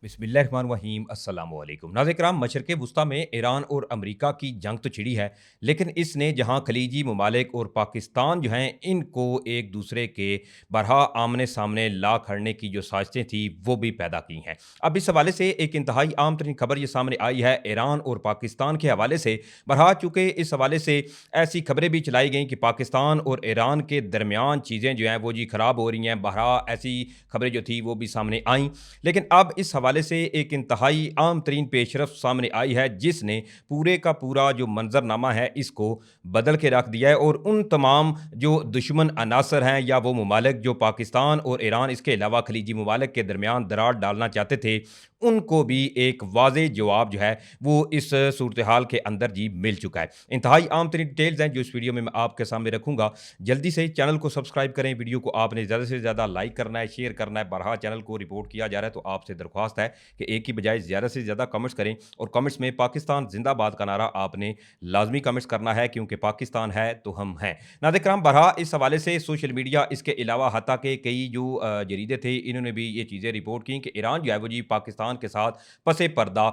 बिस्मिल्लाहिर्रहमानिर्रहीम अस्सलामुअलैकुम नाज़रीन मशरक़ वुस्ता में ईरान और अमेरिका की जंग तो छिड़ी है, लेकिन इसने जहां खलीजी ममालिक और पाकिस्तान जो हैं इनको एक दूसरे के बरहा आमने सामने ला खड़ने की जो साजिशें थी वो भी पैदा की हैं। अब इस हवाले से एक इंतहाई आम तरीन खबर ये सामने आई है ईरान और पाकिस्तान के हवाले से। बरहा चूँकि इस हवाले से ऐसी खबरें भी चलाई गई कि पाकिस्तान और ईरान के दरमियान चीज़ें जो हैं वो जी ख़राब हो रही हैं, बरहा ऐसी खबरें जो थी वो भी सामने आईं। लेकिन अब इस हवाले से एक इंतहाई आम तरीन पेशरफ सामने आई है जिसने पूरे का पूरा जो मंजरनामा है इसको बदल के रख दिया है और उन तमाम जो दुश्मन अनासर हैं या वो ममालिक जो पाकिस्तान और ईरान इसके अलावा खलीजी ममालिक के दरमियान दरार डालना चाहते थे उनको भी एक वाज़ेह जवाब जो है वो इस सूरत हाल के अंदर जी मिल चुका है। इंतहाई आम तरीन डिटेल्स हैं जो इस वीडियो में मैं आपके सामने रखूंगा। जल्दी से चैनल को सब्सक्राइब करें, वीडियो को आपने ज़्यादा से ज़्यादा लाइक करना है, शेयर करना है। बरहा चैनल को रिपोर्ट किया जा रहा है तो आपसे दरख्वास्त है कि एक की बजाय ज़्यादा से ज़्यादा कमेंट्स करें और कमेंट्स में पाकिस्तान जिंदाबाद का नारा आपने लाजमी कमेंट्स करना है क्योंकि पाकिस्तान है तो हम हैं। नाज़रीन बरहा इस हवाले से सोशल मीडिया इसके अलावा हत्ता के कई जो जरीदे थे इन्होंने भी ये चीज़ें रिपोर्ट की कि ईरान जो है वो जी पाकिस्तान के साथ पसे पर्दा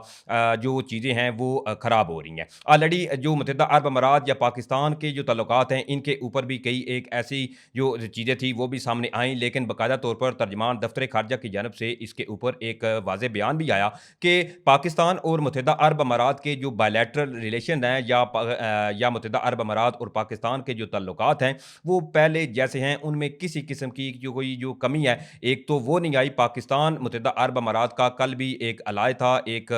जो चीज़ें हैं वो ख़राब हो रही हैं। ऑलरेडी जो मुत्तहिदा अरब अमारात या पाकिस्तान के जो ताल्लुकात हैं इनके ऊपर भी कई एक ऐसी जो चीज़ें थी वो भी सामने आई, लेकिन बाकायदा तौर पर तर्जमान दफ्तर खारजा की जानब से इसके ऊपर एक वाज़ेह बयान भी आया कि पाकिस्तान और मुत्तहिदा अरब अमारात के जो बायलैटरल रिलेशन हैं या मुत्तहिदा अरब अमारात और पाकिस्तान के जो ताल्लुकात हैं वो पहले जैसे हैं, उनमें किसी किस्म की जो कोई जो कमी है एक तो वो नहीं आई। पाकिस्तान मुत्तहिदा अरब अमारात का कल भी एक अलाय था, एक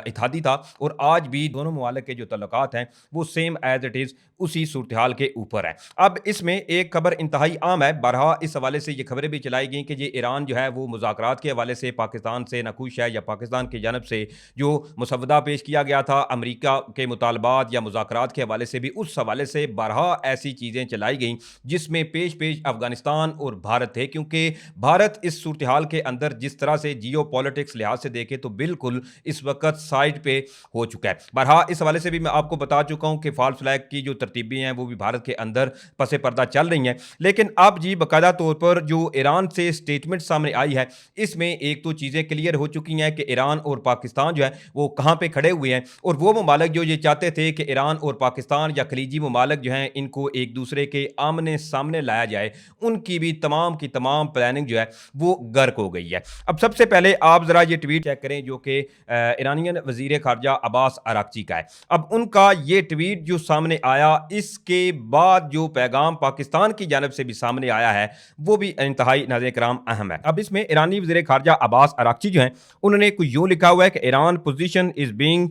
इत्तेहादी था और आज भी दोनों ममालिक के जो ताल्लुकात हैं वो सेम एज इट इज़ उसी सूरत हाल के ऊपर है। अब इसमें एक खबर इंतहाई आम है। बरहा इस हवाले से ये खबरें भी चलाई गई कि ये ईरान जो है वो मुज़ाकरात के हवाले से पाकिस्तान से नाखुश है या पाकिस्तान की जानब से जो मुसवदा पेश किया गया था अमेरिका के मुतालबात या मुज़ाकरात के हवाले से भी उस हवाले से बरहा ऐसी चीज़ें चलाई गई जिसमें पेश पेश अफगानिस्तान और भारत थे, क्योंकि भारत इस सूरत हाल के अंदर जिस तरह से जियो पॉलिटिक्स लिहाज से देखे तो बिल्कुल इस वक्त साइड पे हो चुका है। बरहा इस हवाले से भी मैं आपको बता चुका हूं कि फॉल्स फ्लैग की जो तरतीबें हैं वो भी भारत के अंदर पसे पर्दा चल रही हैं। लेकिन अब जी बाकायदा तौर पर जो ईरान से स्टेटमेंट सामने आई है इसमें एक तो चीज़ें क्लियर हो चुकी हैं कि ईरान और पाकिस्तान जो है वो कहाँ पे खड़े हुए हैं और वो ममालिक जो ये चाहते थे कि ईरान और पाकिस्तान या खलीजी ममालिक जो हैं इनको एक दूसरे के आमने सामने लाया जाए, उनकी भी तमाम की तमाम प्लानिंग जो है वो गर्क हो गई है। अब सबसे पहले आप ज़रा ये ट्वीट चेक करें जो कि ईरानियन वज़ीर ख़ारजा अब्बास अराक्ची का है। अब उनका ये ट्वीट जो सामने आया इसके बाद जो पैगाम पाकिस्तान की जानब से भी सामने आया है वो भी इंतहाई नाज़रीन किराम अहम है। अब इसमें ईरानी वज़ीर ख़ारजा अब्बास अराक्ची जो हैं उन्होंने कुछ यूँ लिखा हुआ है कि Iran position is being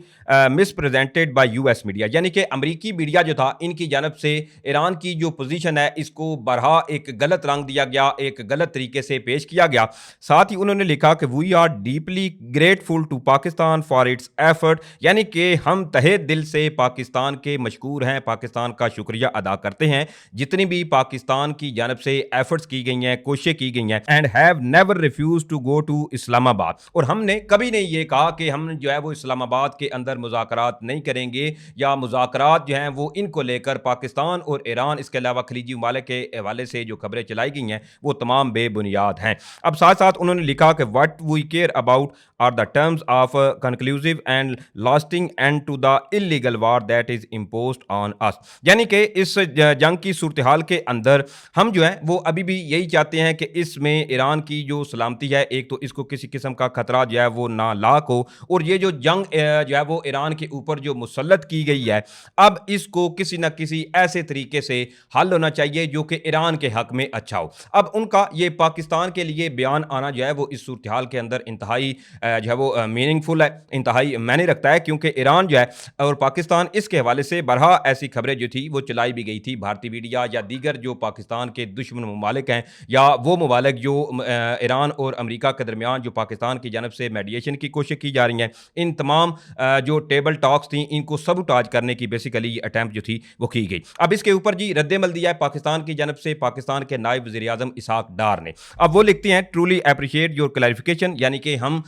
misrepresented by US media, यानी कि अमरीकी मीडिया जो था इनकी जानब से ईरान की जो पोजीशन है इसको बरहा एक गलत रंग दिया गया, एक गलत तरीके से पेश किया गया। साथ ही उन्होंने लिखा कि we are deeply grateful to Pakistan for its effort, यानी कि हम तहे दिल से पाकिस्तान के मशकूर हैं, पाकिस्तान का शुक्रिया अदा करते हैं जितनी भी पाकिस्तान की जानब से एफर्ट्स की गई हैं, कोशिशें की गई हैं। And have never refuse to go to Islamabad, और हमने कभी नहीं ये कहा कि हम जो है वो इस्लामाबाद के अंदर मुज़ाकरात नहीं करेंगे या मुज़ाकरात जो हैं वो इनको लेकर पाकिस्तान और ईरान इसके अलावा खलीजी ममालिक के हवाले से जो खबरें चलाई गई हैं वो तमाम बेबुनियाद हैं। अब साथ साथ उन्होंने लिखा कि what we care about are the terms of conclusive and lasting end to the illegal war that is imposed on us, यानी कि इस जंग की सूरत हाल के अंदर हम जो है वो अभी भी यही चाहते हैं कि इसमें ईरान की जो सलामती है एक तो इसको किसी किस्म का खतरा जो है वो ना लाक हो, और ये जो जंग जो है वो ईरान के ऊपर जो मुसल्लत की गई है अब इसको किसी न किसी ऐसे तरीके से हल होना चाहिए जो कि ईरान के हक में अच्छा हो। अब उनका ये पाकिस्तान के लिए बयान आना जो है वो इस सूरत हाल के अंदर इंतहाई जो है वो मीनिंगफुल है, इंतहाई मायने रखता है, क्योंकि ईरान जो है और पाकिस्तान इसके हवाले से बरहा ऐसी खबरें जो थी वो चलाई भी गई थी भारतीय मीडिया या दीगर जो पाकिस्तान के दुश्मन ममालिक हैं या वो ममालिक जो ईरान और अमेरिका के दरमियान जो पाकिस्तान की जानब से मेडिएशन की कोशिश की जा रही हैं, इन तमाम जो टेबल टॉक्स थी इनको सबुटाज करने की बेसिकली अटैम्प्ट जो थी वो की गई। अब इसके ऊपर जी रद्द-ए-अमल दिया है पाकिस्तान की जानब से पाकिस्तान के नायब वज़ीर-ए-आज़म इसहाक डार ने। अब वो लिखते हैं ट्रूली अप्रिशिएट योर क्लैरिफिकेशन, यानी कि हम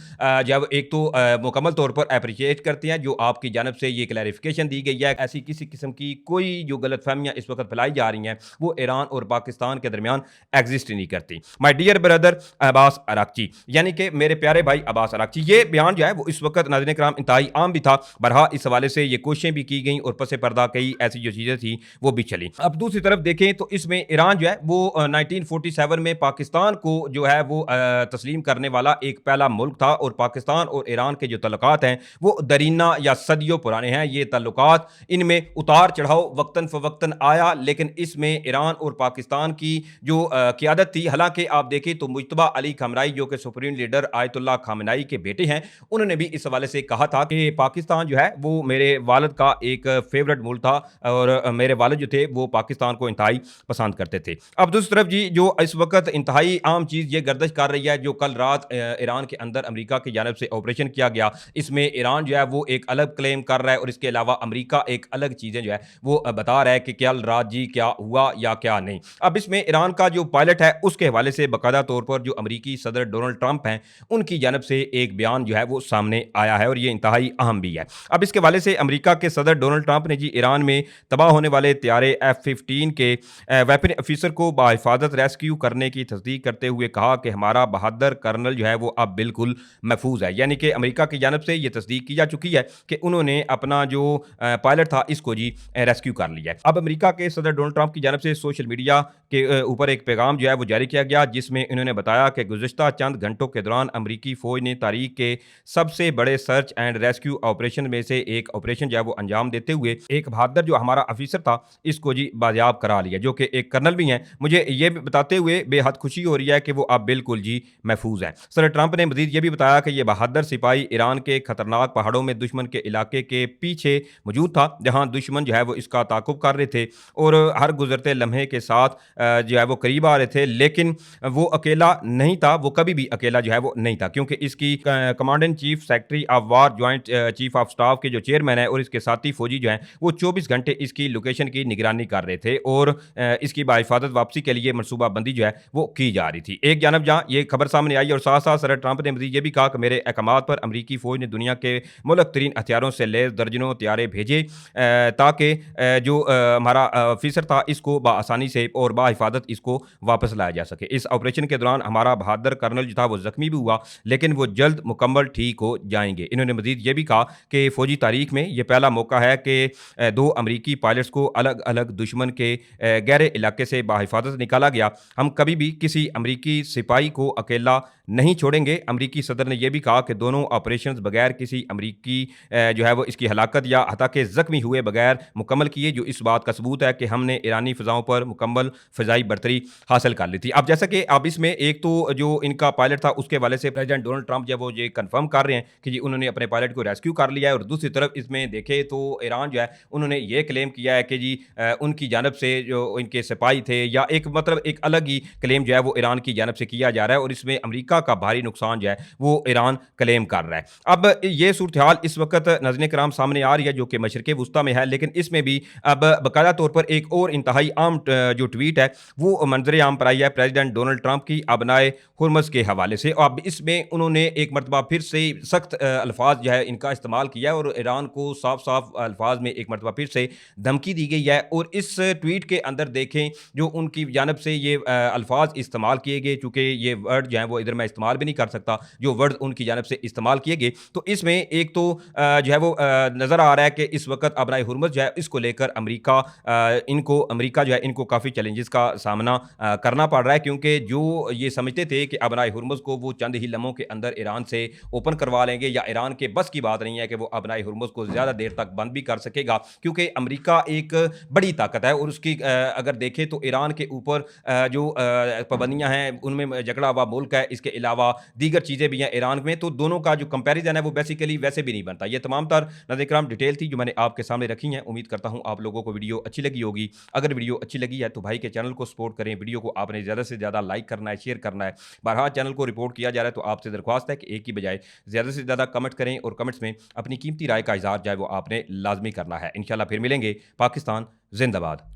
जब एक तो मुकम्मल तौर पर अप्रिशिएट करते हैं जो आपकी जानब से ये क्लैरिफिकेशन दी गई है। ऐसी किसी किस्म की कोई जो गलतफहमियां इस वक्त फैलाई जा रही हैं वो ईरान और पाकिस्तान के दरमियान एग्जिस्ट ही नहीं करती। My dear brother Abbas Araghchi, यानी कि मेरे प्यारे भाई अब्बास अरागची। ये बयान जो है वो इस वक्त नाज़रीन कराम इंतहाई आम भी था। बहरहाल इस हवाले से ये कोशिशें भी की गई और पसे पर्दा कई ऐसी जो चीज़ें थी वो भी चली। अब दूसरी तरफ देखें तो इसमें ईरान जो है वो 1947 में पाकिस्तान को जो है वो तस्लीम करने वाला एक पहला मुल्क था और पाकिस्तान और ईरान के जो तल्लुकात हैं वो दरीना या सदियों पुराने हैं। ये तल्लुकात इनमें उतार चढ़ाव वक्तन फ़वक्तन आया, लेकिन इसमें ईरान और पाकिस्तान की जो क़ियादत थी, हालांकि आप देखें तो मुज्तबा अली खamenei जो कि सुप्रीम लीडर आयतुल्लाह खamenei के बेटे हैं, उन्होंने भी इस हवाले से कहा था कि पाकिस्तान जो है वो मेरे वालिद का एक फेवरेट मुल्क था और मेरे वालिद जो थे वो पाकिस्तान को इंतहाई पसंद करते थे। अब दूसरी तरफ जी जो इस वक्त इंतहाई आम चीज़ ये गर्दिश कर रही है, जो कल रात ईरान के अंदर अमेरिका की जानब से ऑपरेशन किया गया, इसमें ईरान जो है वो एक अलग क्लेम कर रहा है और इसके अलावा अमेरिका एक अलग चीज़ें जो है वो बता रहा है कि कल रात जी क्या हुआ या क्या नहीं। अब इसमें ईरान का जो पायलट है उसके हवाले से बाकायदा तौर पर जो अमेरिकी सदर डोनाल्ड ट्रंप हैं उनकी जानब से एक बयान जो है वो सामने आया है और ये इंतहाई अहम भी है। अब इसके हवाले से अमेरिका के सदर डोनाल्ड ट्रंप ने जी ईरान में तबाह होने वाले तैयारे F-15 के वेपन ऑफिसर को बाहिफाजत रेस्क्यू करने की तस्दीक करते हुए कहा कि हमारा बहादुर कर्नल जो है वो अब बिल्कुल महफूज है। यानी कि अमेरिका की जानब से ये तस्दीक की जा चुकी है कि उन्होंने अपना जो पायलट था इसको जी रेस्क्यू कर लिया है। अब अमेरिका के सदर डोनाल्ड ट्रंप की जानब से सोशल मीडिया के ऊपर एक पैगाम जो है वो जारी किया गया, जिसमें इन्होंने बताया कि गुज़िश्ता चंद घंटों के दौरान अमेरिकी फ़ौज ने तारीख के सबसे बड़े सर्च एंड रेस्क्यू ऑपरेशन में से एक ऑपरेशन जो है वो अंजाम देते हुए एक बहादुर जो हमारा ऑफिसर था इसको जी बाजियाब करा लिया, जो कि एक कर्नल भी हैं। मुझे ये भी बताते हुए बेहद खुशी हो रही है कि वो अब बिल्कुल जी महफूज हैं। सदर ट्रंप ने मजीद ये भी बताया कि ये बहादुर सिपाही ईरान के खतरनाक पहाड़ों में दुश्मन के इलाके के पीछे मौजूद था, जहाँ दुश्मन जो है वो इसका ताकुब कर रहे थे और हर गुजरते लम्हे के साथ जो है वो करीब आ रहे थे, लेकिन वो अकेला नहीं था, वो कभी भी अकेला जो है वो नहीं था, क्योंकि इसकी commandant chief secretary of war joint chief of staff के जो चेयरमैन है और इसके साथी फौजी जो हैं वो 24 घंटे इसकी लोकेशन की निगरानी कर रहे थे और इसकी बाहिफाजत वापसी के लिए मनसूबाबंदी जो है वो की जा रही थी। एक जानब जहाँ ये खबर सामने आई और साथ साथ सदर ट्रंप ने मजीद ये भी कहा कि मेरे अहकामात पर अमरीकी फौज ने दुनिया के मुल्क तरीन हथियारों से लैस दर्जनों तैयारे भेजे ताकि जो हमारा ऑफिसर था इसको बआसानी से और बाहिफाजत इसको वापस लाया जा सके। इस ऑपरेशन के दौरान हमारा बहादुर कर्नल जो था वो जख्मी भी हुआ, लेकिन वो जल्द मुकम्मल ठीक हो जाएंगे। इन्होंने मजीद ये भी कहा कि फौजी तारीख में ये पहला मौका है कि दो अमरीकी पायलट्स को अलग अलग दुश्मन के गहरे इलाके से बाहिफाजत निकाला गया। हम कभी भी किसी अमरीकी सिपाही को अकेला नहीं छोड़ेंगे। अमरीकी सदर ने यह भी कहा कि दोनों ऑपरेशंस बगैर किसी अमरीकी जो है वो इसकी हलाकत या हता के जख्मी हुए बगैर मुकम्मल किए, जो इस बात का सबूत है कि हमने ईरानी फ़िज़ाओं पर मुकम्मल फ़िज़ाई बर्तरी हासिल कर ली थी। अब जैसा कि अब इसमें एक तो जो इनका पायलट था उसके हवाले से प्रेसिडेंट डोनाल्ड ट्रंप जब वो ये कन्फर्म कर रहे हैं कि जी उन्होंने अपने पायलट को रेस्क्यू कर लिया है, और दूसरी तरफ इसमें देखें तो ईरान जो है उन्होंने ये क्लेम किया है कि जी उनकी जानब से जो इनके सिपाही थे, या एक मतलब एक अलग ही क्लेम जो है वो ईरान की जानब से किया जा रहा है और इसमें अमेरिका का भारी नुकसान जो है वो ईरान क्लेम कर रहा है। अब ये सूरत हाल इस वक्त नाज़रीन किराम सामने आ रही है जो कि मशरिक़ वुस्ता में है, लेकिन इसमें भी अब बाकायदा तौर पर एक और इंतहाई आम जो ट्वीट है वो मंजर आम पर आई है प्रेसिडेंट डोनाल्ड ट्रंप की अबनाए हुर्मस के हवाले से। अब इसमें उन्होंने एक मरतबा फिर से सख्त अल्फाज जो है इनका इस्तेमाल किया है और ईरान को साफ साफ अल्फाज में एक मरतबा फिर से धमकी दी गई है। और इस ट्वीट के अंदर देखें जो उनकी जानब से ये अल्फाज इस्तेमाल किए गए, चूँकि ये वर्ड जो है वो इधर मैं इस्तेमाल भी नहीं कर सकता, जो वर्ड उनकी जानब से इस्तेमाल किए गए, तो इसमें एक तो जो है वो नज़र आ रहा है कि इस वक्त अबनाए हुर्मस जो है इसको लेकर अमेरिका जो है इनको काफ़ी चैलेंजेस का सामना करना पड़ रहा है, क्योंकि जो ये समझते थे कि अबनाए हुर्मस को वो चंद ही लम्हों के अंदर ईरान से ओपन करवा लेंगे, या ईरान के बस की बात नहीं है कि वो अबनाए हुर्मस को ज़्यादा देर तक बंद भी कर सकेगा, क्योंकि अमेरिका एक बड़ी ताकत है और उसकी अगर देखें तो ईरान के ऊपर जो पाबंदियाँ हैं उनमें झगड़ा हुआ मुल्क है, इसके अलावा दीगर चीज़ें भी हैं ईरान में, तो दोनों का जो कंपैरिजन है वो बेसिकली वैसे भी नहीं बनता। ये तमाम तर नाज़रीन किराम डिटेल थी जो मैंने आपके सामने रखी हैं। उम्मीद करता हूँ आप लोगों को वीडियो अच्छी लगी होगी। अगर वीडियो अच्छी लगी है तो भाई के चैनल को सपोर्ट करें, वीडियो को आपने ज़्यादा से ज़्यादा लाइक करना है, शेयर करना है। बहरहाल चैनल को रिपोर्ट किया जा रहा है तो आपसे दरख्वास्त है कि एक की बजाय ज़्यादा से ज़्यादा कमेंट करें और कमेंट्स में अपनी कीमती राय का इज़हार जो है वो आपने लाजमी करना है। इंशाल्लाह फिर मिलेंगे। पाकिस्तान जिंदाबाद।